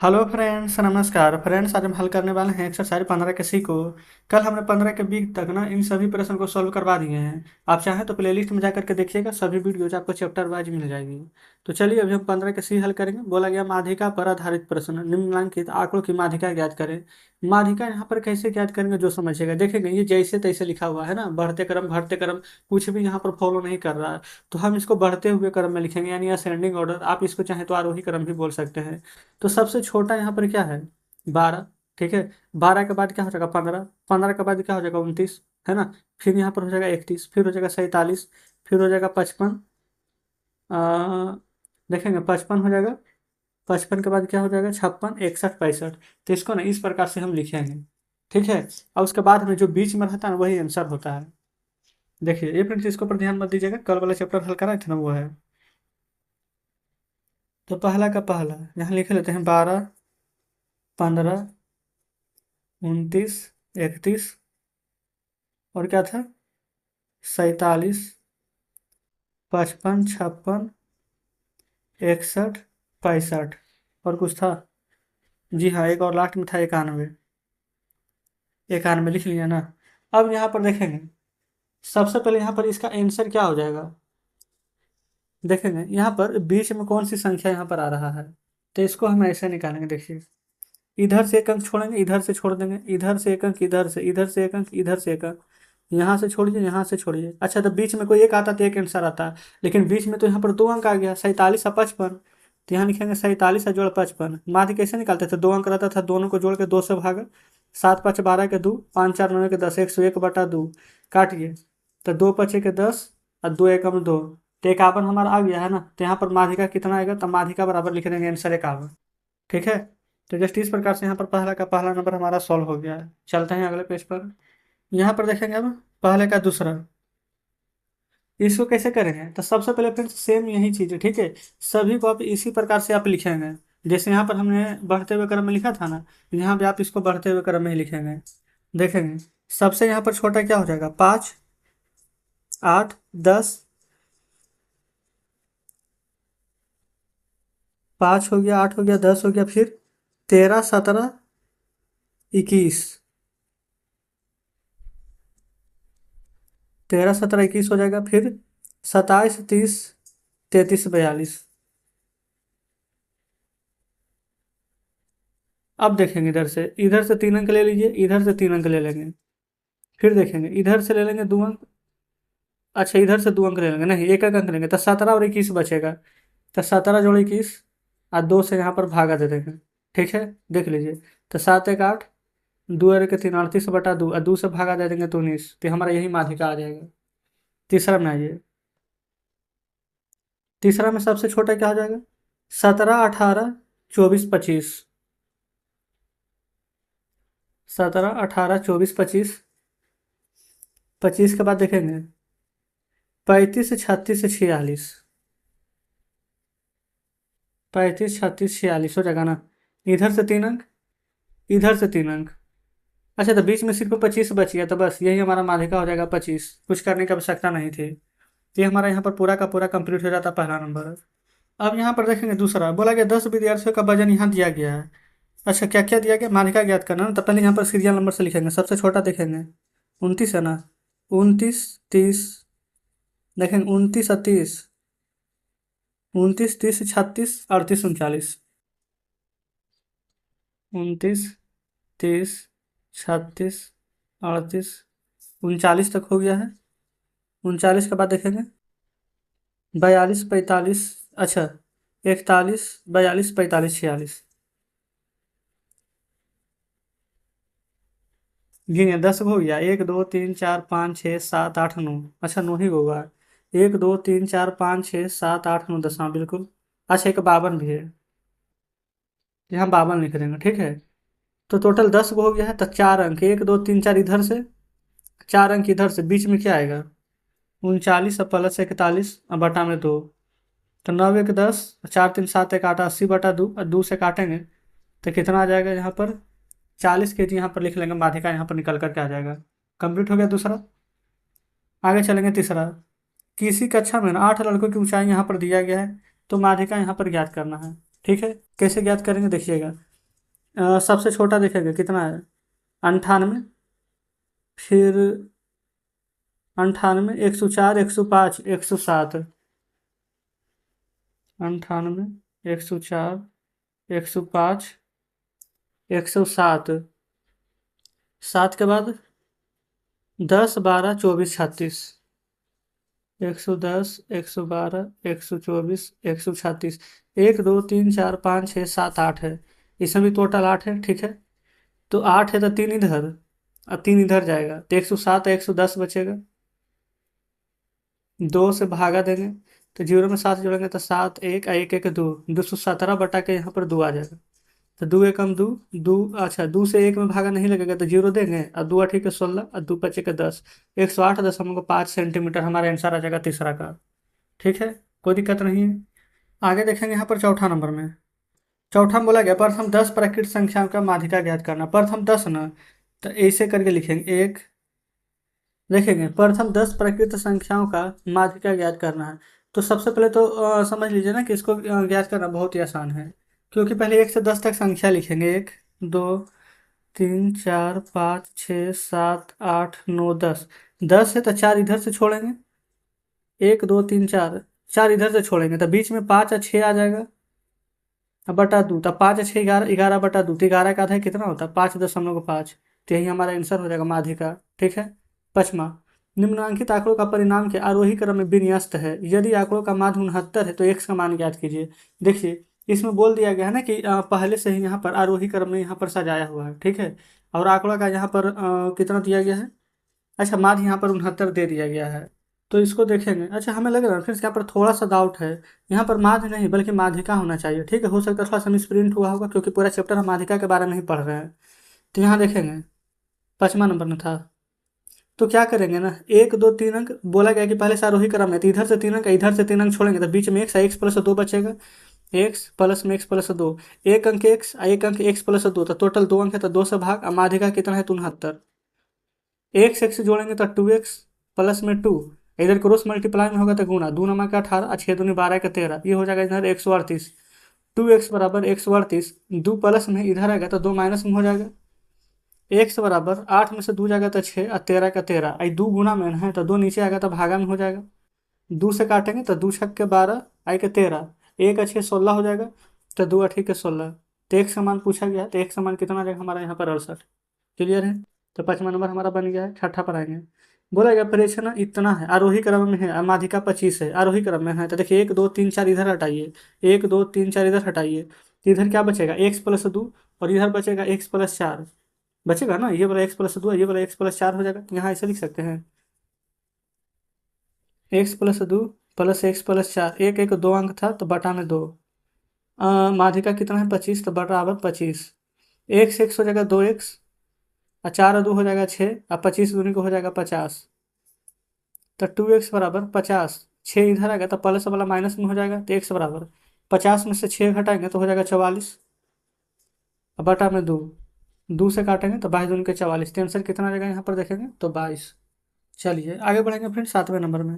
Hello friends, नमस्कार friends. आज हम हल करने वाले हैं एक्सरसाइज 15 के सी को। कल हमने 15 के बी तक ना इन सभी प्रश्न को सॉल्व करवा दिए हैं। आप चाहें तो प्लेलिस्ट में जा करके देखिएगा, सभी वीडियोज आपको चैप्टर वाइज मिल जाएगी। तो चलिए अभी हम 15 के सी हल करेंगे। बोला गया माध्यिका पर आधारित प्रश्न, निम्नलिखित आंकड़ों की माध्यिका ज्ञात करें। माध्यिका यहाँ पर कैसे ज्ञात करेंगे जो समझिएगा। देखेंगे ये जैसे तैसे लिखा हुआ है ना, बढ़ते क्रम घटते क्रम, कुछ भी यहाँ पर फॉलो नहीं कर रहा है। तो हम इसको बढ़ते हुए क्रम में लिखेंगे, यानी असेंडिंग ऑर्डर। आप इसको चाहें तो आरोही क्रम भी बोल सकते हैं। तो सबसे छोटा यहाँ पर क्या है, 12। ठीक है, 12 के बाद क्या हो जाएगा 15, 15 के बाद क्या हो जाएगा 29, है ना। फिर यहाँ पर हो जाएगा 31, फिर हो जाएगा 47, फिर हो जाएगा 55। देखेंगे 55 हो जाएगा, 55 के बाद क्या हो जाएगा 56, 61, 65। तो इसको ना इस प्रकार से हम लिखेंगे। ठीक है, और उसके बाद में जो बीच में रहता है ना वही आंसर होता है। देखिए ये फ्रेंड्स, इसके ऊपर ध्यान मत दीजिएगा, कल वाला चैप्टर हल करा था ना वो है। तो पहला का पहला यहाँ लिख लेते हैं 12, 15, 29, 31, और क्या था 47, 55, 56, 61, 65, और कुछ था। जी हाँ, एक और लास्ट में था 91। 91 लिख लिया ना। अब यहाँ पर देखेंगे, सबसे पहले यहाँ पर इसका आंसर क्या हो जाएगा। देखेंगे यहाँ पर बीच में कौन सी संख्या यहाँ पर आ रहा है। तो इसको हम ऐसे निकालेंगे। देखिए इधर से एक अंक छोड़ेंगे, इधर से छोड़ देंगे, इधर से एक अंक, इधर से, इधर से एक अंक, इधर से एक अंक, यहाँ से छोड़िए, यहाँ से छोड़िए। अच्छा, तो बीच में कोई एक आता तो एक आंसर आता, लेकिन बीच में तो यहाँ पर दो अंक आ गया, 47 और 55। तो यहाँ लिखेंगे 47 जोड़ 55। माध्य कैसे निकालते थे, दो अंक रहता था, दोनों को जोड़ के 2 से भागा। 7 5 12 के 2, 5 4 9 के 10, 101/2 काटिए। तो 2 5 के 10 और 2 एकम 2, तो 51 हमारा आ गया है ना। तो यहाँ पर माध्यिका कितना आएगा, तो माध्यिका बराबर लिख देंगे आंसर 51। ठीक है, तो जस्ट इस प्रकार से यहाँ पर पहला का पहला नंबर हमारा सॉल्व हो गया है। चलते हैं अगले पेज पर। यहाँ पर देखेंगे अब पहले का दूसरा, इसको कैसे करेंगे। तो सबसे पहले फिर सेम यही चीज़ है। ठीक है, सभी को आप इसी प्रकार से आप लिखेंगे, जैसे यहाँ पर हमने बढ़ते हुए क्रम में लिखा था ना, यहाँ पे आप इसको बढ़ते हुए क्रम में ही लिखेंगे। देखेंगे सबसे यहाँ पर छोटा क्या हो जाएगा, 5, 8, 10। 5 हो गया, 8 हो गया, 10 हो गया, फिर 13, 17, 21। 13, 17, 21 हो जाएगा, फिर 27, 30, 33, 42। अब देखेंगे इधर से 3 अंक ले लीजिए, इधर से 3 अंक ले लेंगे। फिर देखेंगे इधर से ले लेंगे 2 अंक। अच्छा, इधर से 2 अंक ले लेंगे, नहीं एक एक अंक लेंगे, तो 17 और 21 बचेगा। तो 17 जोड़ 21 और 2 से यहाँ पर भागा दे देंगे। ठीक है, देख लीजिए। तो 7 1 8, 2 और 1 3, 38/2, और 2 से भागा दे देंगे तो 19। तो हमारा यही माध्यिका आ जाएगा। तीसरा में आइए, तीसरा में सबसे छोटा क्या हो जाएगा, 17, 18, 24, 25। 17, 18, 24, 25। 25 के बाद देखेंगे 35, 36, 46। 35, 36, 46 हो जाएगा ना। इधर से 3 अंक, इधर से 3 अंक। अच्छा, तो बीच में सिर्फ 25 बच गया, तो बस यही हमारा माध्यिका हो जाएगा 25। कुछ करने की आवश्यकता नहीं थी। तो ये हमारा यहाँ पर पूरा का पूरा कंप्लीट हो जाता पहला नंबर। अब यहाँ पर देखेंगे दूसरा, बोला गया 10 विद्यार्थियों का वजन यहाँ दिया गया है। अच्छा, क्या क्या दिया गया, माध्यिका ज्ञात करना ना। तो पहले यहाँ पर सीरियल नंबर से लिखेंगे, सबसे छोटा देखेंगे 29 है ना। 29, 30, देखेंगे 29 और 30, 29, 30, 36, 38, 39। 29, 30, 36, 38, 39 तक हो गया है। 39 के बाद देखेंगे 42, 45। अच्छा, 41, 42, 45, 46। गिनिए 10 हो गया, 1 2 3 4 5 6 7 8 9। अच्छा, 9 ही होगा। 1 2 3 4 5 6 7 8 9 10, हाँ बिल्कुल। अच्छा, एक 52 भी है, यहाँ 52 लिख देंगे। ठीक है, तो टोटल 10 हो गया है। तो 4 अंक, 1 2 3 4 इधर से, 4 अंक इधर से, बीच में क्या आएगा 39 और प्लस 41 और बटा में 2। तो 9 1 10, 4 3 7 1 8, 80/2, और 2 से काटेंगे तो कितना आ जाएगा यहाँ पर 40 kg। यहाँ पर लिख लेंगे, माध्यिका यहाँ पर निकल करके आ जाएगा। कंप्लीट हो गया दूसरा। आगे चलेंगे तीसरा। किसी कक्षा में ना 8 लड़कों की ऊंचाई यहाँ पर दिया गया है, तो माध्यिका यहाँ पर ज्ञात करना है। ठीक है, कैसे ज्ञात करेंगे देखिएगा। सबसे छोटा देखेंगे कितना है, 98, फिर 98, 104, 105, 107, 98, 104, 105, 107, 7 के बाद 10, 12, 24, 36, 110, 112, 124, 136, 1, 2, 3, 4, 5, 6, 7, 8 है। इसमें भी टोटल 8 है, ठीक है। तो 8 है तो 3 इधर और 3 इधर जाएगा, तो 107 है, 110 बचेगा। 2 से भागा देंगे तो जीरो में 7 जोड़ेंगे तो 7, 1, 1, 1, 2, 217 बटा के यहाँ पर 2 आ जाएगा। तो 2 एकम 2, 2, अच्छा 2 से 1 में भागा नहीं लगेगा तो जीरो देंगे, और 2 ठीक है 16, और 2 बचे के 10, 108.5 सेंटीमीटर हमारा आंसर आ जाएगा तीसरा का। ठीक है, कोई दिक्कत नहीं है। आगे देखेंगे यहाँ पर चौथा नंबर में। चौथा में बोला गया प्रथम 10 प्राकृत संख्याओं का माध्यिका ज्ञात करना। प्रथम 10 ना, तो ऐसे करके लिखेंगे एक, देखेंगे प्रथम 10 प्राकृत संख्याओं का माध्यिका ज्ञात करना है। तो सबसे पहले तो समझ लीजिए ना कि इसको ज्ञात करना बहुत ही आसान है, क्योंकि पहले 1 से 10 तक संख्या लिखेंगे, 1, 2, 3, 4, 5, 6, 7, 8, 9, 10। 10 है तो 4 इधर से छोड़ेंगे, 1, 2, 3, 4, 4 इधर से छोड़ेंगे तो बीच में 5 और 6 आ जाएगा, अब बटा 2, तब 5 और 6, 11, 11 बटा 2, तो 11 का आधा कितना होता है, 5.5। तो यही हमारा आंसर हो जाएगा माध्यिका। ठीक है। पाँचवा, निम्नलिखित आंकड़ों का परिणाम के आरोही क्रम में विन्यस्त है, यदि आंकड़ों का मान 69 है तो x का मान ज्ञात कीजिए। देखिए इसमें बोल दिया गया है ना कि पहले से ही यहाँ पर आरोही क्रम में यहाँ पर सजाया हुआ है, ठीक है। और आंकड़ा का यहाँ पर कितना दिया गया है, अच्छा माध्य यहाँ पर 69 दे दिया गया है। तो इसको देखेंगे, अच्छा हमें लग रहा है फिर यहाँ पर थोड़ा सा डाउट है, यहाँ पर माध्य नहीं बल्कि माध्यिका होना चाहिए, ठीक है। हो सकता है थोड़ा सा मिसप्रिंट हुआ होगा, क्योंकि पूरा चैप्टर हम माध्यिका के बारे में ही पढ़ रहे हैं। तो यहाँ देखेंगे 5वां नंबर में था, तो क्या करेंगे ना, 1, 2, 3 अंक बोला गया कि पहले से आरोही क्रम है, तो इधर से 3 अंक इधर से 3 अंक छोड़ेंगे तो बीच में x प्लस 2 बचेगा, एक्स प्लस में x प्लस 2, एक अंक x, एक अंक x प्लस 2, तो टोटल 2 अंक है तो 2 से भाग, माध्यिका कितना है 69। एक्स एक्स जोड़ेंगे तो 2x प्लस में 2, इधर क्रॉस मल्टीप्लाई में होगा तो गुना, 2 नंबर का 18, 6 दूनी 12 का 13, ये हो जाएगा इधर 138। 2x बराबर 138, 2 प्लस में इधर आएगा तो 2 माइनस में हो जाएगा। x बराबर 8 में से 2 जाएगा तो 6 और 13 का 13, आई 2 गुना में है तो 2 नीचे आएगा तो भागा में हो जाएगा। 2 से काटेंगे तो 2 छक के 12, आई के 13, 1 अच्छे 16 हो जाएगा, तो 2 अठी के 16। तो x का मान पूछा गया, तो x का मान कितना आ जाएगा हमारा यहाँ पर 68। क्लियर है। तो 5वां नंबर हमारा बन गया है। छठा पर आएंगे, बोला गया प्रेक्षण इतना है, आरोही क्रम में है, माध्यिका 25 है, आरोही क्रम में है, तो देखिए 1, 2, 3, 4 इधर हटाइए, 1, 2, 3, 4 इधर हटाइए, तो इधर क्या बचेगा x प्लस 2, और इधर बचेगा x प्लस 4 बचेगा ना, ये वाला x प्लस 2 ये वाला x प्लस 4 हो जाएगा। तो यहाँ ऐसे लिख सकते हैं, x plus 2 plus x plus 4, एक एक 2 अंक था तो बटा में 2, माध्यिका कितना है 25, तो बराबर 25, x हो जाएगा 2x, और 4 और 2 हो जाएगा 6, और 25 दूनी को हो जाएगा 50, तो 2x बराबर 50, 6 इधर आएगा तो प्लस वाला माइनस में हो जाएगा, तो x बराबर 50 में से 6 घटाएंगे तो हो जाएगा 44, और बटा में 2, 2 से काटेंगे तो 22 दूनी के 44, तो आंसर कितना आ जाएगा यहाँ पर देखेंगे तो 22। चलिए आगे बढ़ेंगे फ्रेंड 7वें नंबर में।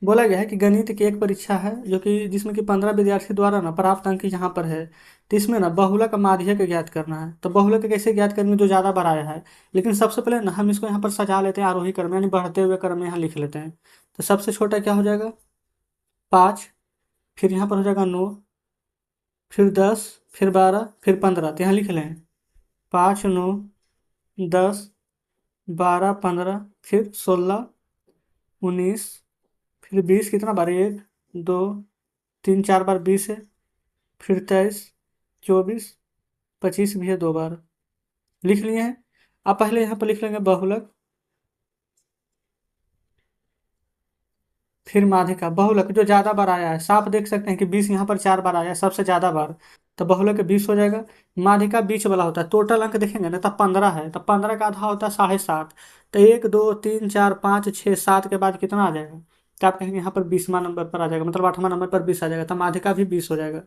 बोला गया है कि गणित की एक परीक्षा है जो कि जिसमें कि 15 विद्यार्थी द्वारा ना प्राप्त अंक यहाँ पर है, तो इसमें ना बहुलक माध्यक ज्ञात करना है। तो बहुलक कैसे ज्ञात करेंगे, जो ज़्यादा बार आया है, लेकिन सबसे पहले ना हम इसको यहाँ पर सजा लेते हैं आरोही क्रम में, यानी बढ़ते हुए क्रम में यहाँ लिख लेते हैं। तो सबसे छोटा क्या हो जाएगा 5, फिर यहाँ पर हो जाएगा 9, फिर 10, फिर 12, फिर 15, तो यहाँ लिख लें 5, 9, 10, 12, 15, फिर 16, 19, फिर 20, कितना बार 1, 2, 3, 4 बार 20 है, फिर 23, 24, 25 भी है 2 बार, लिख लिए हैं। अब पहले यहाँ पर लिख लेंगे बहुलक, फिर माध्यिका। बहुलक जो ज़्यादा बार आया है, साफ देख सकते हैं कि 20 यहाँ पर 4 बार आया है सबसे ज़्यादा बार, तो बहुलक 20 हो जाएगा। माध्यिका बीच वाला होता है, टोटल अंक देखेंगे ना तब 15 है, तब 15 का आधा होता है 7.5, तो 1, 2, 3, 4, 5, 6, 7 के बाद कितना आ जाएगा, तो आप कहेंगे यहाँ पर 20वां नंबर पर आ जाएगा, मतलब 8वां नंबर पर 20 आ जाएगा, तो माध्यिका भी 20 हो जाएगा।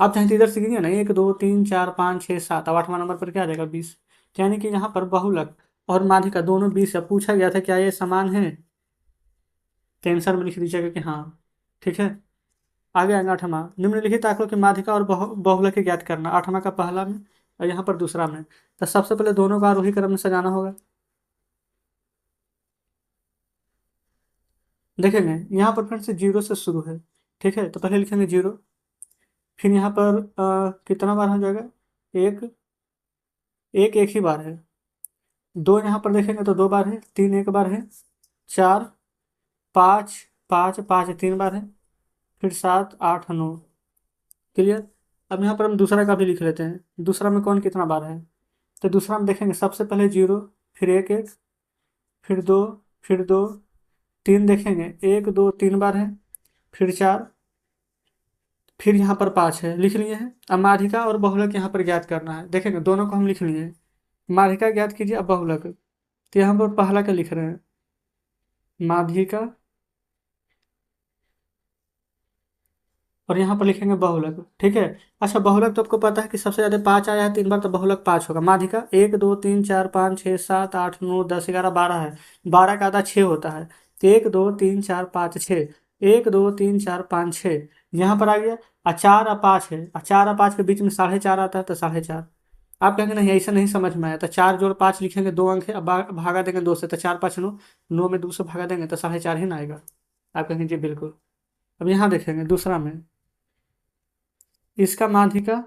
आप चाहें तो इधर से कीजिए ना, 1, 2, 3, 4, 5, 6, 7, अब 8वां नंबर पर क्या आ जाएगा 20, यानी कि यहाँ पर बहुलक और माध्यिका दोनों 20 है। पूछा गया था क्या ये समान है, तो आंसर में लिख दीजिएगा कि हाँ। ठीक है, आगे आएगा 8वां, निम्नलिखित आंकड़ों की माध्यिका और बहुलक ज्ञात करना। 8वां का पहला में और यहाँ पर दूसरा में, तो सबसे पहले दोनों को आरोही क्रम में सजाना होगा। देखेंगे यहाँ पर फ्रेंड्स जीरो से शुरू है, ठीक है, तो पहले लिखेंगे जीरो। फिर यहाँ पर कितना बार हो जाएगा, एक, एक एक ही बार है। दो यहाँ पर देखेंगे तो दो बार है, तीन एक बार है, चार, पाँच, पाँच पाँच तीन बार है, फिर सात आठ नौ। क्लियर। अब यहाँ पर हम दूसरा का भी लिख लेते हैं, दूसरा में कौन कितना बार है। तो दूसरा में देखेंगे सबसे पहले जीरो, फिर एक एक, फिर दो, फिर दो, तीन देखेंगे, एक दो तीन बार है, फिर चार, फिर यहाँ पर पाँच है, लिख लिए हैं। अब माध्यिका और बहुलक यहाँ पर ज्ञात करना है। देखेंगे दोनों को हम लिख लिए हैं, माध्यिका ज्ञात कीजिए, अब बहुलक, तो यहाँ पर पहला क्या लिख रहे हैं, माध्यिका, और यहाँ पर लिखेंगे बहुलक, ठीक है। अच्छा बहुलक तो आपको पता है कि सबसे ज्यादा पाँच आया है तीन बार, तो बहुलक पाँच होगा। माध्यिका एक दो तीन चार पाँच छः सात आठ नौ दस ग्यारह बारह है, बारह का आधा छः होता है, तो एक दो तीन चार पाँच छः, एक दो तीन चार पाँच छः, यहाँ पर आ गया। और चार और पाँच है, और चार और पाँच के बीच में साढ़े चार आता है, तो साढ़े चार। आप कहेंगे नहीं ऐसा नहीं समझ में आया, तो चार जोड़ पाँच लिखेंगे, दो अंक है, अब भागा देंगे दो से, तो चार पाँच नौ, नौ में दो से भागा देंगे तो साढ़े चार ही ना आएगा। आप कहेंगे जी बिल्कुल। अब यहाँ देखेंगे दूसरा में, इसका माध्यिका,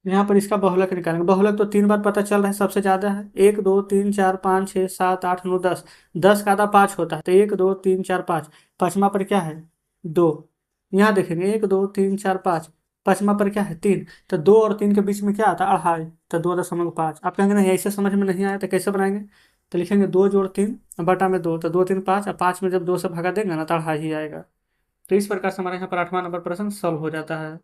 यहाँ पर इसका बहुलक निकालेंगे। बहुलक तो तीन बार पता चल रहा है सबसे ज्यादा है, एक दो तीन चार पाँच छः सात आठ नौ दस, दस का आधा पाँच होता है, तो एक दो तीन चार पाँच, पाँचवा पर क्या है, दो। यहाँ देखेंगे एक दो तीन चार पाँच, पाँचवा पर क्या है, तीन, तो दो और तीन के बीच में क्या आता है, अढ़ाई, तो 2.5। आप कहेंगे नहीं ऐसे समझ में नहीं आया, तो कैसे बनाएंगे, तो लिखेंगे दो जोड़ तीन बटा में दो, तो दो तीन पाँच, और पाँच में जब दो से भगा देंगे ना तो अढ़ाई ही आएगा। तो इस प्रकार से हमारे यहाँ पर 8वां नंबर प्रश्न सॉल्व हो जाता है।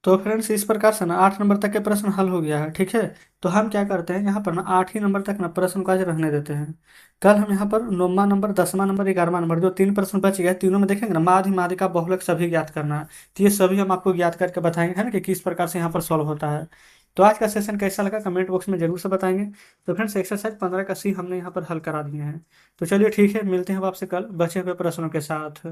तो फ्रेंड्स इस प्रकार से ना 8 नंबर तक के प्रश्न हल हो गया है, ठीक है। तो हम क्या करते हैं यहाँ पर ना 8 ही नंबर तक ना प्रश्न को आज रहने देते हैं। कल हम यहाँ पर 9वां नंबर, 10वां नंबर, 11वां नंबर, जो तीन प्रश्न बच गए, तीनों में देखेंगे ना माध्य माध्यिका बहुलक सभी ज्ञात करना है। तो ये सभी हम आपको ज्ञात करके बताएंगे, है ना, कि किस प्रकार से यहाँ पर सॉल्व होता है। तो आज का सेशन कैसा लगा कमेंट बॉक्स में जरूर से बताएंगे। तो फ्रेंड्स एक्सरसाइज 15 का सी हमने यहाँ पर हल करा दिए हैं। तो चलिए ठीक है, मिलते हैं अब आपसे कल बचे हुए प्रश्नों के साथ।